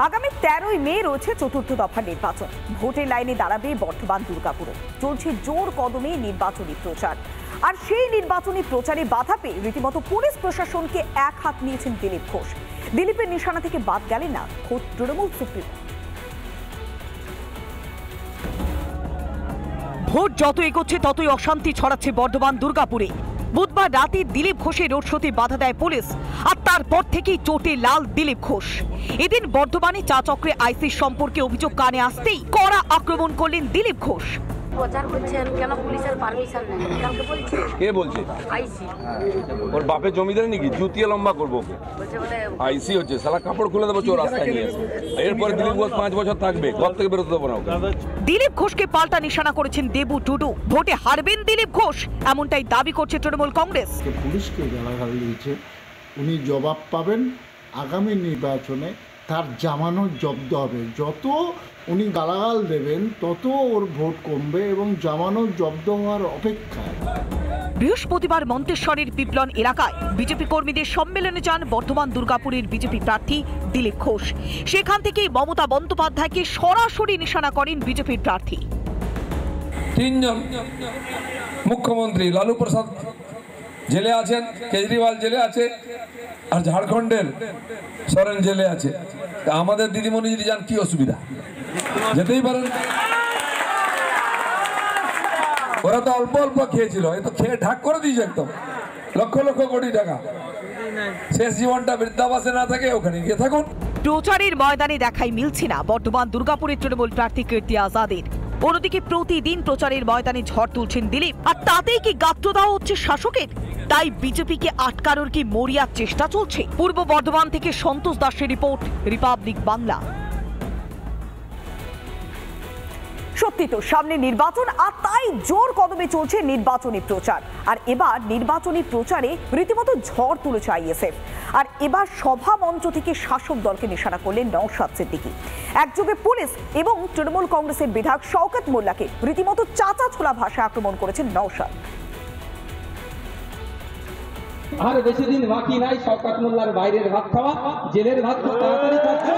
আগামী 13ই মে রয়েছে চতুর্থ দফা নির্বাচন। ভোটের লাইনে দাঁড়াবে বর্ধমান দুর্গাপুরে। চলছে জোর কদমে নির্বাচনী প্রচার। আর সেই নির্বাচনী প্রচারে বাধা পেয়ে রীতিমতো পুলিশ প্রশাসনকে এক হাত নিয়েছেন দিলীপ ঘোষ। দিলীপের নিশানা থেকে বাদ গেলেন না খোদ তৃণমূল সুপ্রিমো। ভোট যত এগোচ্ছে ততই অশান্তি ছড়াচ্ছে বর্ধমান দুর্গাপুরে। বুধবার রাতে দিলীপ ঘোষের রোড শোতে বাধা দেয় পুলিশ, আর তারপর থেকেই চোটে লাল দিলীপ ঘোষ। এদিন বর্ধমানে চা চক্রে আইসির সম্পর্কে অভিযোগ কানে আসতেই কড়া আক্রমণ করলেন দিলীপ ঘোষ। প্রচার করছেন কেন? পুলিশের পারমিশন নেই। কালকে বলছে কে বলছে? আইসি। ওর বাপের জমিদার নাকি? জুতিয়ে লম্বা করবো ওকে। আইসি হচ্ছে সালা, কাপড় খুলে দেবো চোর রাস্তায় নিয়ে। এরপরে দিলীপ ঘোষ 5 বছর থাকবে, ঘর থেকে বেরোতে দেবো না ওকে। দিলীপ ঘোষকে পাল্টা নিশানা করেছেন দেবু টুডু। ভোটে হারবেন দিলীপ ঘোষ, এমনটাই দাবি করছে তৃণমূল কংগ্রেস। পুলিশকে গালাগাল দিয়েছে, উনি জবাব পাবেন আগামী নির্বাচনে। তার জামানত জব্দ হবে। যত উনি গালাগাল দেবেন তত ওর ভোট কমবে এবং জামানত জব্দ হওয়ার অপেক্ষায়। বৃহস্পতিবার মন্তেশ্বরের পিপলন এলাকায় বিজেপি কর্মীদের সম্মেলনে যান বর্ধমান দুর্গাপুরের বিজেপি প্রার্থী দিলীপ ঘোষ। সেখান থেকেই মমতা বন্দ্যোপাধ্যায়কে সরাসরি নিশানা করেন বিজেপির প্রার্থী। 3 জন মুখ্যমন্ত্রী, লালু প্রসাদ জেলে আছেন, কেজরিওয়াল জেলে আছে, আর ঝাড়খণ্ডের সরেন জেলে আছে। আমাদের দিদিমণি যদি যান কি অসুবিধা? যেতেই পারেন। ওরা তো অল্প অল্প খেয়েছিল, এ তো খেয়ে ঢাক করে দিয়েছে একদম। লক্ষ লক্ষ কোটি টাকা। শেষ জীবনটা বৃদ্ধাবাসে না থাকে, ওখানে গিয়ে থাকুন। প্রচারের ময়দানে দেখাই মিলছে না বর্ধমান দুর্গাপুরের তৃণমূল প্রার্থী কীর্তি আজাদের। অন্যদিকে প্রতিদিন প্রচারের ময়দানে ঝড় তুলছেন দিলীপ, আর তাতেই কি গাত্র দেওয়া হচ্ছে শাসকের? তাই বিজেপিকে আটকানোর কি মরিয়ার চেষ্টা চলছে? পূর্ব বর্ধমান থেকে সন্তোষ দাসের রিপোর্ট, রিপাবলিক বাংলা। সত্যি তো সামনে নির্বাচন, আর তাই জোর কদমে চলছে নির্বাচনী প্রচার। আর এবার নির্বাচনী প্রচারে রীতিমতো ঝড় তুলেছে আইএসএফ। আর এবার সভা মঞ্চ থেকে শাসক দলকে নিশানা করলেন নওশাদ সিদ্দিকী। একযোগে পুলিশ এবং তৃণমূল কংগ্রেসের বিধায়ক শওকত মোল্লাকে রীতিমতো চাচা ছোলা ভাষায় আক্রমণ করেছেন নওশাদ। আর বেশি দিন বাকি নাই শওকত মোল্লার বাইরের ভাত খাওয়া, জেলের ভাত খুব তাড়াতাড়ি খাচ্ছে।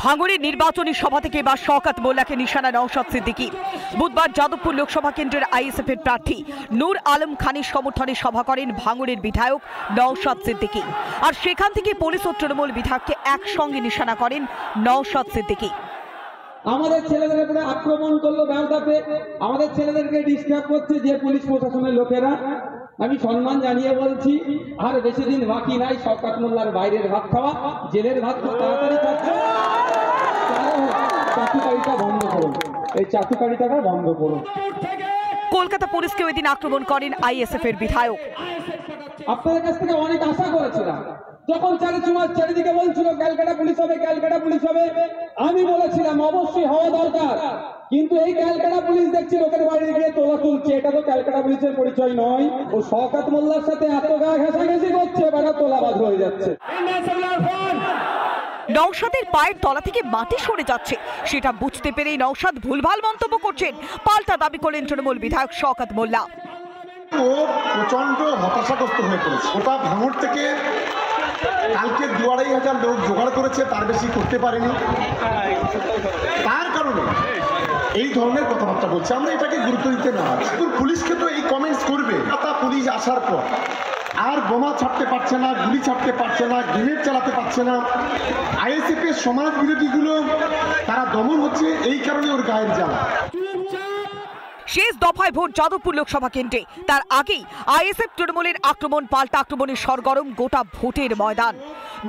ভাঙড়ের নির্বাচনী সভা থেকে এবার শওকত মোল্লাকে নিশানা নওশাদ সিদ্দিকী। বুধবার যাদবপুর লোকসভা কেন্দ্রের আইএসএফ এর প্রার্থী নূর আলম খানের সমর্থনে সভা করেন ভাঙড়ের বিধায়ক নওশাদ সিদ্দিকী। আর সেখান থেকে পুলিশ ও তৃণমূল বিধায়ককে একসঙ্গে নিশানা করেন নওশাদ সিদ্দিকী। আমাদের ছেলেদের উপরে আক্রমণ করলো ব্যবধাতে, আমাদের ছেলেদেরকে ডিস্টার্ব করছে যে পুলিশ প্রশাসনের লোকেরা। আমি সম্মান জানিয়ে বলছি, আর বেশি দিন বাকি নাই শওকত মোল্লার বাইরের ভাত খাওয়া, জেলের ভাত খুব তাড়াতাড়ি খাচ্ছে। চাটুকারিতা বন্ধ করুন, এই চাটুকারিতাটা বন্ধ করুন। কলকাতা পুলিশকেও এদিন আক্রমণ করেন আইএসএফ এর বিধায়ক। আপনাদের কাছ থেকে অনেক আশা করেছিলাম, যখন চারিদিকে বলছিল ক্যালকাটা পুলিশ হবে, ক্যালকাটা পুলিশ হবে, আমি বলেছিলাম অবশ্যই হওয়া দরকার। কিন্তু এই ক্যালকাটা পুলিশ দেখছি লোকের বাড়ি গিয়ে তোলা তুলছে। এটা তো ক্যালকাটা পুলিশের পরিচয় নয়। ও শওকত মোল্লার সাথে এত গা ঘেঁষাঘেঁষি করছে, বেড়া তোলাবাজ হয়ে যাচ্ছে। নওশাদের পায়ের তলা থেকে মাটি সরে যাচ্ছে, সেটা বুঝতে পেরেই নওশাদ ভুলভাল মন্তব্য করছেন। পাল্টা দাবি করলেন তৃণমূল বিধায়ক শওকত মোল্লা। ও প্রচন্ড হতাশাগ্রস্ত হয়ে পড়েছে। ওটা ভাঙড় থেকে কালকে 2-2,500 লোক জোগাড় করেছে, তার বেশি করতে পারেনি। তার কারণে এই ধরনের কথাবার্তা বলছে। আমরা এটাকে গুরুত্ব দিতে না। পুলিশকে তো এই কমেন্টস করবে। পুলিশ আসার পর আর বোমা ছাড়তে পারছে না, গুলি ছাড়তে পারছে না, গ্রেনেড চালাতে পারছে না। আইএসএফ এর সমাজ বিরোধীগুলো তারা দমন হচ্ছে, এই কারণে ওর গায়ের জ্বালা। শেষ দফায় ভোট যাদবপুর লোকসভা কেন্দ্রে, তার আগেই আইএসএফ তৃণমূলের আক্রমণ পাল্টা আক্রমণের সরগরম গোটা ভোটের ময়দান।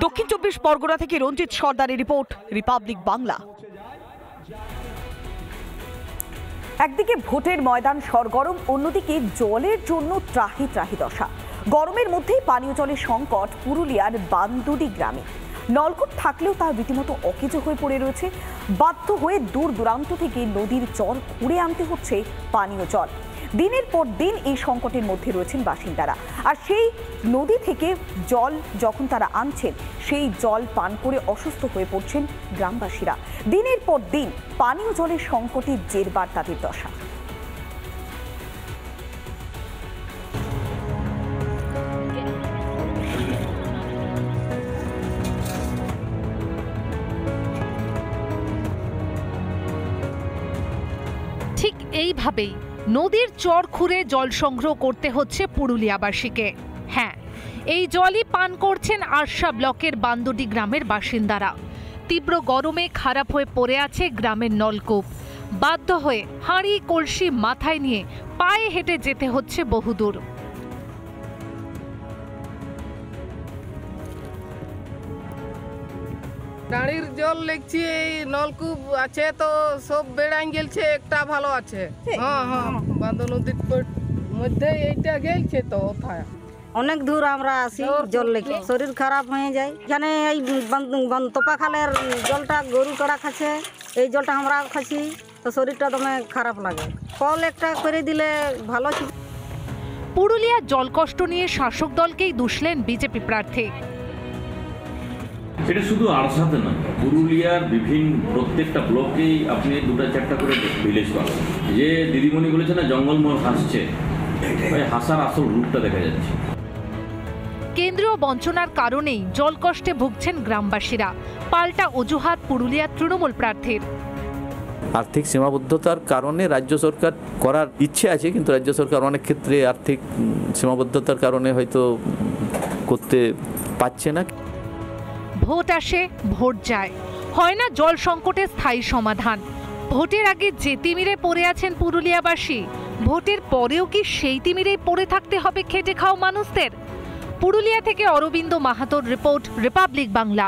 দক্ষিণ 24 পরগনা থেকে রঞ্জিত সর্দারের রিপোর্ট, রিপাবলিক বাংলা। একদিকে ভোটের ময়দান সরগরম, অন্যদিকে জলের জন্য ত্রাহি ত্রাহি দশা। গরমের মধ্যেই পানীয় জলের সংকট পুরুলিয়ার বান্দুডি গ্রামে। নলকূপ থাকলেও তা রীতিমতো অকেজো হয়ে পড়ে রয়েছে। বাধ্য হয়ে দূর দূরান্ত থেকে নদীর জল খুঁড়ে আনতে হচ্ছে পানীয় জল। দিনের পর দিন এই সংকটের মধ্যে রয়েছেন বাসিন্দারা। আর সেই নদী থেকে জল যখন তারা আনছেন, সেই জল পান করে অসুস্থ হয়ে পড়ছেন গ্রামবাসীরা। দিনের পর দিন পানীয় জলের সংকটে জেরবার তাদের দশা। এইভাবেই নদীর চর খুঁড়ে জল সংগ্রহ করতে হচ্ছে পুরুলিয়াবাসীকে। হ্যাঁ, এই জলই পান করছেন আরশা ব্লকের বান্দুডি গ্রামের বাসিন্দারা। তীব্র গরমে খারাপ হয়ে পড়ে আছে গ্রামের নলকূপ। বাধ্য হয়ে হাঁড়ি কলসি মাথায় নিয়ে পায়ে হেঁটে যেতে হচ্ছে বহুদূর। নাড়ির জল লিখছি, এই নলকূপ আছে তো সব বেড়াই গেলছে, একটা ভালো আছে। হ্যাঁ হ্যাঁ, বাঁধো নদীর মধ্যে এইটা গেলছে তো ওথায়। অনেক দূর আমরা আসি জল লেগে, শরীর খারাপ হয়ে যায়। এখানে এই তোপা খালের জলটা গরু কড়া খাচ্ছে, এই জলটা আমরা খাচ্ছি, তো শরীরটা দমে খারাপ লাগে। কল একটা করে দিলে ভালো ছিল। পুরুলিয়ার জলকষ্ট নিয়ে শাসক দলকেই দুষলেন বিজেপি প্রার্থী। এটা শুধু আরসাতে না, পুরুলিয়ার বিভিন্ন প্রত্যেকটা ব্লকেই আপনি 2-4টা করে ভিলেজ পাবেন। যে দিদিমণি বলেছে না জঙ্গলমহল হাসছে, হাসার আসল রূপটা দেখা যাচ্ছে। কেন্দ্রীয় বঞ্চনার কারণেই জলকষ্টে ভুগছেন গ্রামবাসীরা। পাল্টা অজুহাত পুরুলিয়ার তৃণমূল প্রার্থীর। আর্থিক সীমাবদ্ধতার কারণে রাজ্য সরকার করার ইচ্ছে আছে, কিন্তু রাজ্য সরকার অনেক ক্ষেত্রে আর্থিক সীমাবদ্ধতার কারণে হয়তো করতে পারছে না। ভোট আসে, ভোট যায়, হয় না জল সংকটের স্থায়ী সমাধান। ভোটের আগে যে তিমিরে পড়ে আছেন পুরুলিয়াবাসী, ভোটের পরেও কি সেই তিমিরেই পড়ে থাকতে হবে খেটে খাওয়া মানুষদের? পুরুলিয়া থেকে অরবিন্দ মাহাতোর রিপোর্ট, রিপাবলিক বাংলা।